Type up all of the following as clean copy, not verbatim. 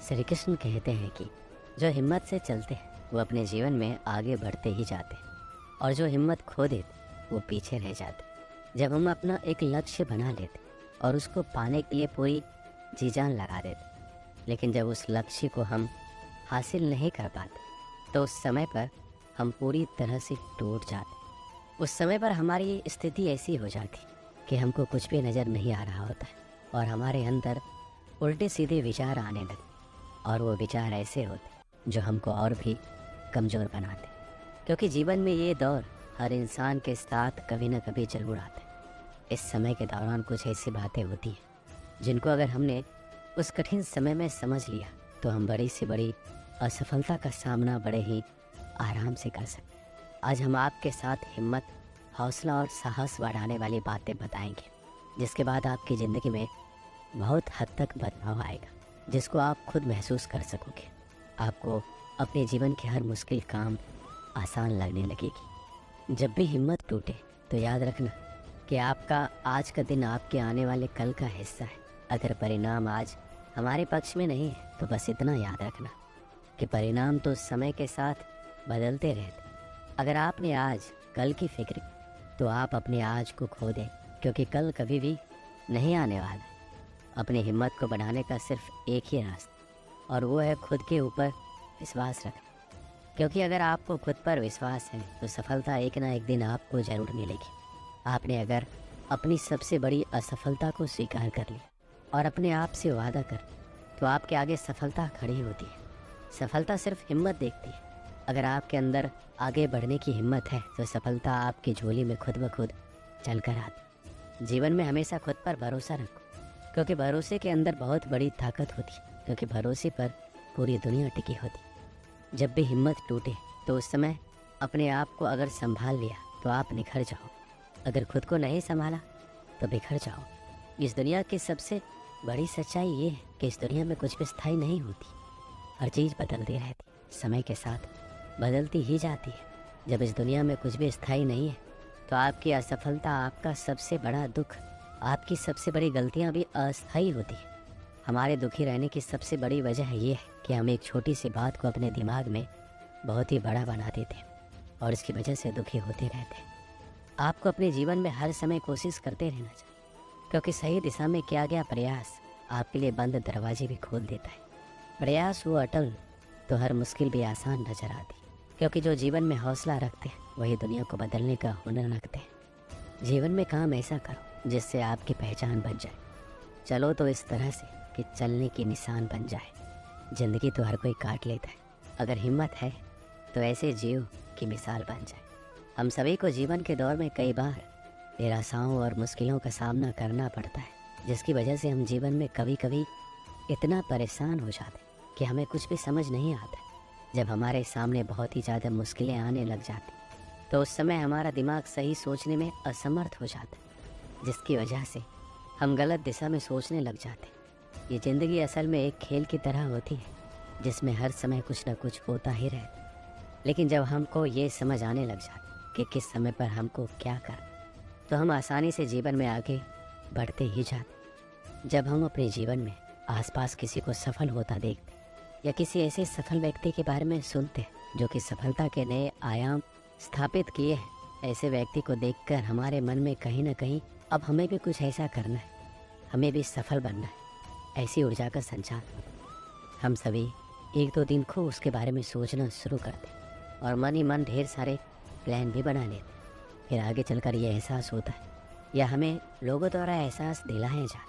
श्री कृष्ण कहते हैं कि जो हिम्मत से चलते हैं वो अपने जीवन में आगे बढ़ते ही जाते हैं और जो हिम्मत खो देते वो पीछे रह जाते। जब हम अपना एक लक्ष्य बना लेते और उसको पाने के लिए पूरी जी जान लगा देते, लेकिन जब उस लक्ष्य को हम हासिल नहीं कर पाते तो उस समय पर हम पूरी तरह से टूट जाते। उस समय पर हमारी स्थिति ऐसी हो जाती कि हमको कुछ भी नज़र नहीं आ रहा होता है और हमारे अंदर उल्टे सीधे विचार आने लगते और वो विचार ऐसे होते जो हमको और भी कमज़ोर बनाते। क्योंकि जीवन में ये दौर हर इंसान के साथ कभी ना कभी जरूर आता है। इस समय के दौरान कुछ ऐसी बातें होती हैं जिनको अगर हमने उस कठिन समय में समझ लिया तो हम बड़ी से बड़ी असफलता का सामना बड़े ही आराम से कर सकते हैं। आज हम आपके साथ हिम्मत, हौसला और साहस बढ़ाने वाली बातें बताएंगे, जिसके बाद आपकी ज़िंदगी में बहुत हद तक बदलाव आएगा, जिसको आप खुद महसूस कर सकोगे। आपको अपने जीवन के हर मुश्किल काम आसान लगने लगेगी। जब भी हिम्मत टूटे तो याद रखना कि आपका आज का दिन आपके आने वाले कल का हिस्सा है। अगर परिणाम आज हमारे पक्ष में नहीं है तो बस इतना याद रखना कि परिणाम तो समय के साथ बदलते रहते। अगर आपने आज कल की फिक्र की तो आप अपने आज को खो दें, क्योंकि कल कभी भी नहीं आने वाला है। अपनी हिम्मत को बढ़ाने का सिर्फ एक ही रास्ता और वो है खुद के ऊपर विश्वास रखना। क्योंकि अगर आपको खुद पर विश्वास है तो सफलता एक ना एक दिन आपको ज़रूर मिलेगी। आपने अगर अपनी सबसे बड़ी असफलता को स्वीकार कर लिया और अपने आप से वादा कर तो आपके आगे सफलता खड़ी होती है। सफलता सिर्फ हिम्मत देखती है। अगर आपके अंदर आगे बढ़ने की हिम्मत है तो सफलता आपकी झोली में खुद ब खुद चल कर आती। जीवन में हमेशा खुद पर भरोसा रखो, क्योंकि भरोसे के अंदर बहुत बड़ी ताकत होती है। क्योंकि भरोसे पर पूरी दुनिया टिकी होती। जब भी हिम्मत टूटे तो उस समय अपने आप को अगर संभाल लिया तो आप निखर जाओ। अगर खुद को नहीं संभाला तो बिखर जाओ। इस दुनिया की सबसे बड़ी सच्चाई ये है कि इस दुनिया में कुछ भी स्थायी नहीं होती। हर चीज़ बदलती रहती, समय के साथ बदलती ही जाती है। जब इस दुनिया में कुछ भी स्थायी नहीं है तो आपकी असफलता, आपका सबसे बड़ा दुख, आपकी सबसे बड़ी गलतियां भी अस्थायी होती हैं। हमारे दुखी रहने की सबसे बड़ी वजह ये है कि हम एक छोटी सी बात को अपने दिमाग में बहुत ही बड़ा बना देते हैं और इसकी वजह से दुखी होते रहते हैं। आपको अपने जीवन में हर समय कोशिश करते रहना चाहिए, क्योंकि सही दिशा में किया गया प्रयास आपके लिए बंद दरवाजे भी खोल देता है। प्रयास वो अटल तो हर मुश्किल भी आसान नजर आती, क्योंकि जो जीवन में हौसला रखते हैं वही दुनिया को बदलने का हुनर रखते हैं। जीवन में काम ऐसा करो जिससे आपकी पहचान बन जाए। चलो तो इस तरह से कि चलने की निशान बन जाए। ज़िंदगी तो हर कोई काट लेता है, अगर हिम्मत है तो ऐसे जियो कि मिसाल बन जाए। हम सभी को जीवन के दौर में कई बार निराशाओं और मुश्किलों का सामना करना पड़ता है, जिसकी वजह से हम जीवन में कभी कभी इतना परेशान हो जाते हैं कि हमें कुछ भी समझ नहीं आता। जब हमारे सामने बहुत ही ज़्यादा मुश्किलें आने लग जाती तो उस समय हमारा दिमाग सही सोचने में असमर्थ हो जाता है, जिसकी वजह से हम गलत दिशा में सोचने लग जाते हैं। ये ज़िंदगी असल में एक खेल की तरह होती है जिसमें हर समय कुछ ना कुछ होता ही रहता है। लेकिन जब हमको ये समझ आने लग जाती कि किस समय पर हमको क्या करना, तो हम आसानी से जीवन में आगे बढ़ते ही जाते। जब हम अपने जीवन में आसपास किसी को सफल होता देखते या किसी ऐसे सफल व्यक्ति के बारे में सुनते हैं जो कि सफलता के नए आयाम स्थापित किए हैं, ऐसे व्यक्ति को देखकर हमारे मन में कहीं ना कहीं अब हमें भी कुछ ऐसा करना है, हमें भी सफल बनना है, ऐसी ऊर्जा का संचार होता है। हम सभी एक दो दिन को उसके बारे में सोचना शुरू करते हैं और मन ही मन ढेर सारे प्लान भी बना लेते हैं। फिर आगे चलकर ये एहसास होता है या हमें लोगों द्वारा एहसास दिलाया जाए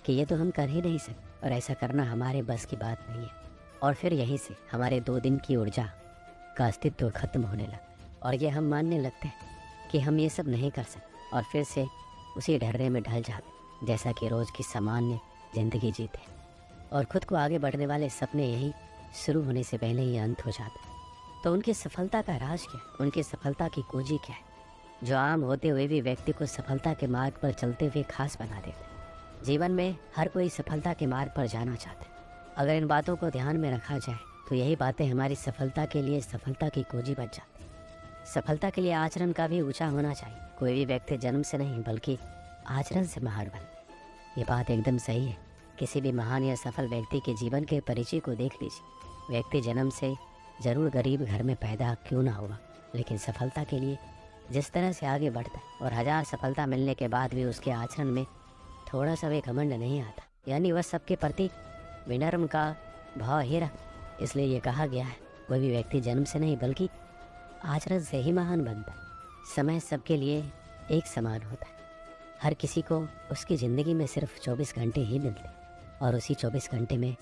कि ये तो हम कर ही नहीं सकते और ऐसा करना हमारे बस की बात नहीं है। और फिर यहीं से हमारे 2 दिन की ऊर्जा का अस्तित्व खत्म होने लगता है और ये हम मानने लगते हैं कि हम ये सब नहीं कर सकते और फिर से उसी ढर्रे में ढल जाते, जैसा कि रोज़ की सामान्य ज़िंदगी जीते और ख़ुद को आगे बढ़ने वाले सपने यही शुरू होने से पहले ही अंत हो जाता है। तो उनकी सफलता का राज क्या है, उनकी सफलता की कुंजी क्या है, जो आम होते हुए भी व्यक्ति को सफलता के मार्ग पर चलते हुए खास बना देता है। जीवन में हर कोई सफलता के मार्ग पर जाना चाहता है। अगर इन बातों को ध्यान में रखा जाए तो यही बातें हमारी सफलता के लिए सफलता की कुंजी बन जाती है। सफलता के लिए आचरण का भी ऊंचा होना चाहिए। कोई भी व्यक्ति जन्म से नहीं बल्कि आचरण से महान बनता है। ये बात एकदम सही है किसी भी महान या सफल व्यक्ति के जीवन के परिचय को देख लीजिए। व्यक्ति जन्म से जरूर गरीब घर में पैदा क्यों ना हुआ, लेकिन सफलता के लिए जिस तरह से आगे बढ़ता है और हजार सफलता मिलने के बाद भी उसके आचरण में थोड़ा सा भी घमंड नहीं आता, यानी वह सबके प्रति विनम्र का भाव ही रख। इसलिए ये कहा गया है, कोई भी व्यक्ति जन्म से नहीं बल्कि आचरण से ही महान बनता है। समय सबके लिए एक समान होता है। हर किसी को उसकी ज़िंदगी में सिर्फ 24 घंटे ही मिलते हैं और उसी 24 घंटे में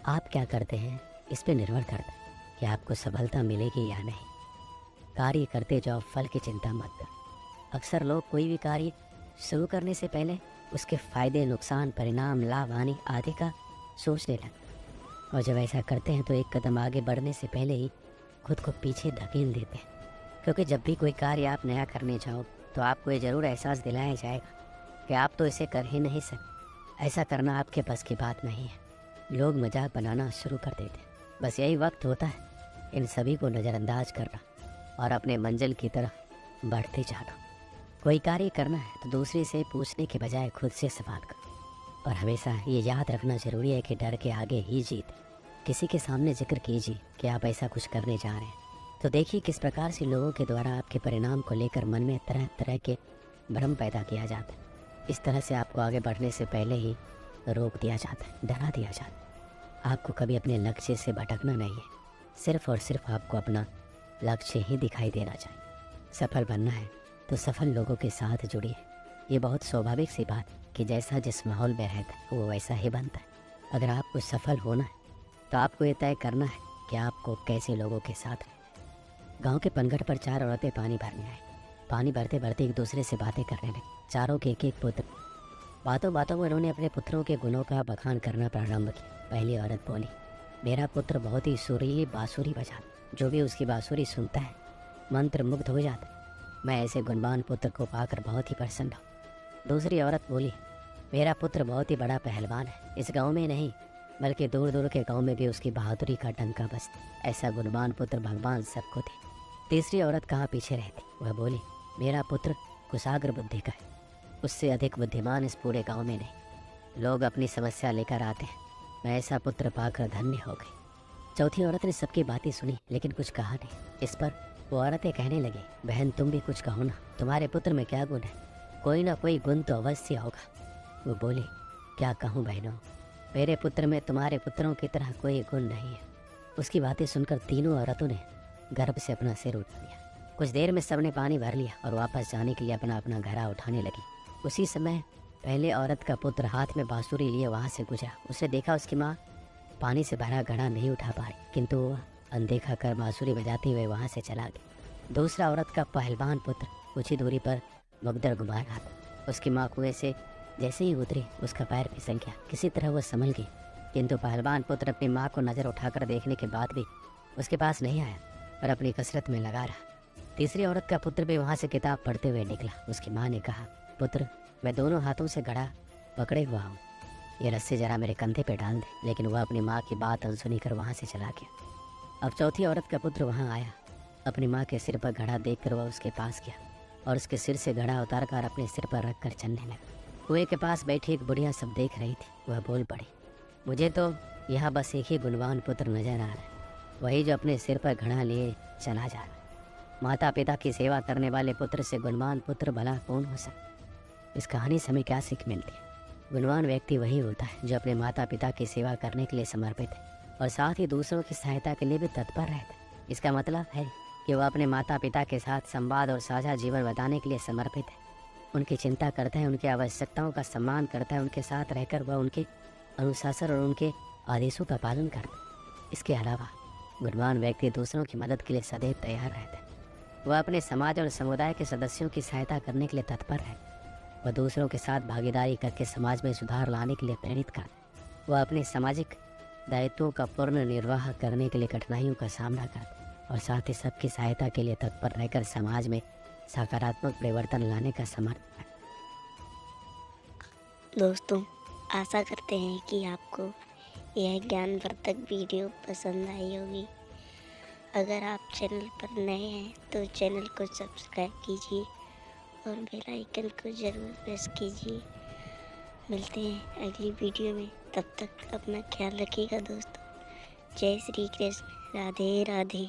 आप क्या करते हैं इस पर निर्भर करता है कि आपको सफलता मिलेगी या नहीं। कार्य करते जाओ, फल की चिंता मत करो। अक्सर लोग कोई भी कार्य शुरू करने से पहले उसके फ़ायदे, नुकसान, परिणाम, लाभ, हानि आदि का सोचने लगते, और जब ऐसा करते हैं तो एक कदम आगे बढ़ने से पहले ही खुद को पीछे धकेल देते हैं। क्योंकि जब भी कोई कार्य आप नया करने जाओ तो आपको ये ज़रूर एहसास दिलाया जाएगा कि आप तो इसे कर ही नहीं सकते, ऐसा करना आपके बस की बात नहीं है। लोग मजाक बनाना शुरू कर देते हैं। बस यही वक्त होता है इन सभी को नज़रअंदाज करना और अपने मंजिल की तरफ बढ़ते जाना। कोई कार्य करना है तो दूसरे से पूछने के बजाय खुद से सवाल करो, और हमेशा ये याद रखना ज़रूरी है कि डर के आगे ही जीत। किसी के सामने जिक्र कीजिए कि आप ऐसा कुछ करने जा रहे हैं, तो देखिए किस प्रकार से लोगों के द्वारा आपके परिणाम को लेकर मन में तरह तरह के भ्रम पैदा किया जाता है। इस तरह से आपको आगे बढ़ने से पहले ही रोक दिया जाता है, डरा दिया जाता है। आपको कभी अपने लक्ष्य से भटकना नहीं है, सिर्फ और सिर्फ आपको अपना लक्ष्य ही दिखाई देना चाहिए। सफल बनना है तो सफल लोगों के साथ जुड़िए। ये बहुत स्वाभाविक सी बात है कि जैसा जिस माहौल में रहता है वो वैसा ही बनता है। अगर आपको सफल होना है तो आपको ये तय करना है कि आपको कैसे लोगों के साथ रहना है। गाँव के पनघट पर 4 औरतें पानी भरने आई। पानी भरते भरते एक दूसरे से बातें करने लगी। चारों के एक पुत्र। बातों बातों में उन्होंने अपने पुत्रों के गुणों का बखान करना प्रारंभ किया। पहली औरत बोली, मेरा पुत्र बहुत ही सुरीली बांसुरी बजाता, जो भी उसकी बांसुरी सुनता है मंत्र मुग्ध हो जाता है। मैं ऐसे गुणवान पुत्र को पाकर बहुत ही प्रसन्न हूँ। दूसरी औरत बोली, मेरा पुत्र बहुत ही बड़ा पहलवान है, इस गाँव में नहीं बल्कि दूर दूर के गाँव में भी उसकी बहादुरी का डंका बजता। ऐसा गुणवान पुत्र भगवान सबको दे। तीसरी औरत कहाँ पीछे रहती, वह बोली, मेरा पुत्र कुशाग्र बुद्धि का है, उससे अधिक बुद्धिमान इस पूरे गांव में नहीं। लोग अपनी समस्या लेकर आते हैं, मैं ऐसा पुत्र पाकर धन्य हो गई। चौथी औरत ने सबकी बातें सुनी लेकिन कुछ कहा नहीं। इस पर वो औरतें कहने लगी, बहन तुम भी कुछ कहो ना, तुम्हारे पुत्र में क्या गुण है? कोई ना कोई गुण तो अवश्य होगा। वो बोली, क्या कहूँ बहनों, मेरे पुत्र में तुम्हारे पुत्रों की तरह कोई गुण नहीं है। उसकी बातें सुनकर तीनों औरतों ने गर्भ से अपना सिर उठा लिया। कुछ देर में सबने पानी भर लिया और वापस जाने के लिए अपना अपना घड़ा उठाने लगी। उसी समय पहले औरत का पुत्र हाथ में बांसुरी लिए वहाँ से गुजरा। उसने देखा उसकी माँ पानी से भरा घड़ा नहीं उठा पा रही, किंतु वह अनदेखा कर बांसुरी बजाते हुए वहाँ से चला गया। दूसरा औरत का पहलवान पुत्र कुछ ही दूरी पर मुकदर घुमा रहा था। उसकी माँ कुएं से जैसे ही उतरी उसका पैर फिसल गया। किसी तरह वह संभल गई, किंतु पहलवान पुत्र अपनी माँ को नज़र उठाकर देखने के बाद भी उसके पास नहीं आया और अपनी कसरत में लगा रहा। तीसरी औरत का पुत्र भी वहाँ से किताब पढ़ते हुए निकला। उसकी माँ ने कहा, पुत्र मैं दोनों हाथों से घड़ा पकड़े हुआ हूँ, ये रस्सी जरा मेरे कंधे पे डाल दे। लेकिन वह अपनी माँ की बात अनसुनी कर वहाँ से चला गया। अब चौथी औरत का पुत्र वहाँ आया। अपनी माँ के सिर पर घड़ा देखकर वह उसके पास गया और उसके सिर से घड़ा उतार कर अपने सिर पर रख कर चलने लगा। कुएं के पास बैठी एक बुढ़िया सब देख रही थी। वह बोल पड़ी, मुझे तो यहाँ बस एक ही गुणवान पुत्र नजर आ रहा है, वही जो अपने सिर पर घड़ा लिए चला जा रहा है। माता पिता की सेवा करने वाले पुत्र से गुणवान पुत्र भला कौन हो सकता? इस कहानी से हमें क्या सीख मिलती है? गुणवान व्यक्ति वही होता है जो अपने माता पिता की सेवा करने के लिए समर्पित है और साथ ही दूसरों की सहायता के लिए भी तत्पर रहता है। इसका मतलब है कि वह अपने माता पिता के साथ संवाद और साझा जीवन बताने के लिए समर्पित है। उनकी चिंता करता है, उनकी आवश्यकताओं का सम्मान करता है, उनके साथ रहकर वह उनके अनुशासन और उनके आदेशों का पालन करता है। इसके अलावा गुणवान व्यक्ति दूसरों की मदद के लिए सदैव तैयार रहता है। वह अपने समाज और समुदाय के सदस्यों की सहायता करने के लिए तत्पर है। वह दूसरों के साथ भागीदारी करके समाज में सुधार लाने के लिए प्रेरित करता है। वह अपने सामाजिक दायित्वों का पूर्ण निर्वाह करने के लिए कठिनाइयों का सामना करता है और साथ ही सबकी सहायता के लिए तत्पर रहकर समाज में सकारात्मक परिवर्तन लाने का समर्थ है। दोस्तों, आशा करते हैं कि आपको यह ज्ञानवर्धक वीडियो पसंद आई होगी। अगर आप चैनल पर नए हैं तो चैनल को सब्सक्राइब कीजिए और बेल आइकन को ज़रूर प्रेस कीजिए। मिलते हैं अगली वीडियो में, तब तक अपना ख्याल रखिएगा दोस्तों। जय श्री कृष्ण, राधे राधे।